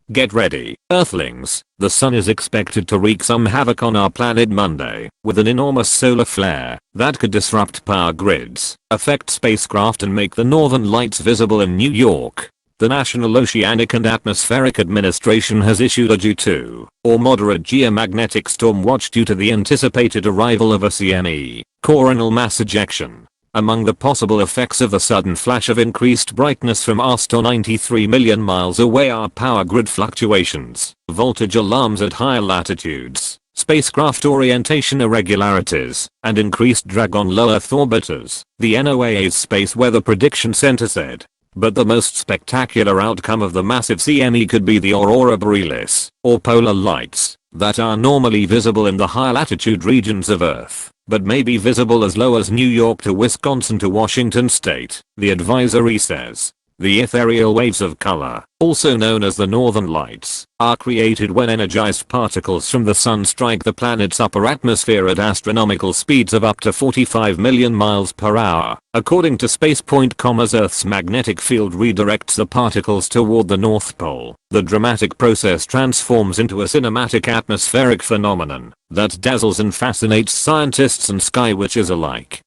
Get ready, Earthlings. The sun is expected to wreak some havoc on our planet Monday, with an enormous solar flare that could disrupt power grids, affect spacecraft and make the northern lights visible in New York. The National Oceanic and Atmospheric Administration has issued a due to, or moderate geomagnetic storm watch due to the anticipated arrival of a CME, coronal mass ejection. Among the possible effects of the sudden flash of increased brightness from our star 93 million miles away are power grid fluctuations, voltage alarms at higher latitudes, spacecraft orientation irregularities, and increased drag on low Earth orbiters, the NOAA's Space Weather Prediction Center said. But the most spectacular outcome of the massive CME could be the aurora borealis, or polar lights, that are normally visible in the higher latitude regions of Earth, but may be visible as low as New York to Wisconsin to Washington state, the advisory says. The ethereal waves of color, also known as the northern lights, are created when energized particles from the sun strike the planet's upper atmosphere at astronomical speeds of up to 45 million miles per hour. According to SpacePoint, Earth's magnetic field redirects the particles toward the North Pole. The dramatic process transforms into a cinematic atmospheric phenomenon that dazzles and fascinates scientists and sky witches alike.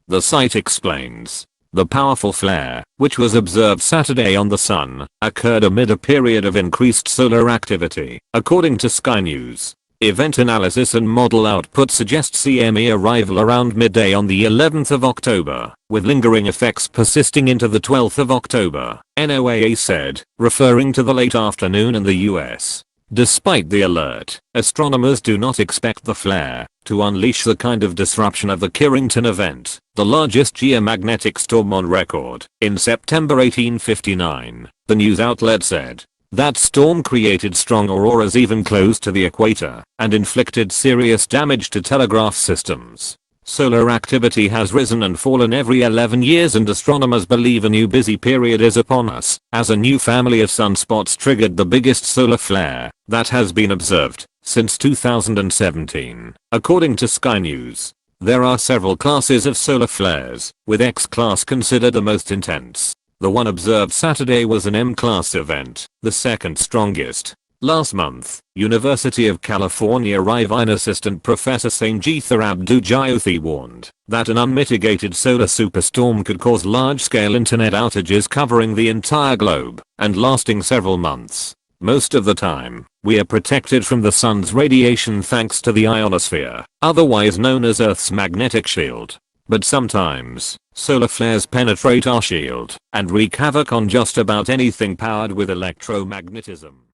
The site explains. The powerful flare, which was observed Saturday on the sun, occurred amid a period of increased solar activity, according to Sky News. Event analysis and model output suggest CME arrival around midday on the 11th of October, with lingering effects persisting into the 12th of October, NOAA said, referring to the late afternoon in the US. Despite the alert, astronomers do not expect the flare to unleash the kind of disruption of the Carrington event, the largest geomagnetic storm on record. In September 1859, the news outlet said, that storm created strong auroras even close to the equator and inflicted serious damage to telegraph systems. Solar activity has risen and fallen every 11 years and astronomers believe a new busy period is upon us, as a new family of sunspots triggered the biggest solar flare that has been observed since 2017, according to Sky News. There are several classes of solar flares, with X-class considered the most intense. The one observed Saturday was an M-class event, the second strongest. Last month, University of California Irvine assistant professor Sangeetha Abdul-Jyothi warned that an unmitigated solar superstorm could cause large-scale internet outages covering the entire globe and lasting several months. Most of the time, we are protected from the sun's radiation thanks to the ionosphere, otherwise known as Earth's magnetic shield. But sometimes, solar flares penetrate our shield and wreak havoc on just about anything powered with electromagnetism.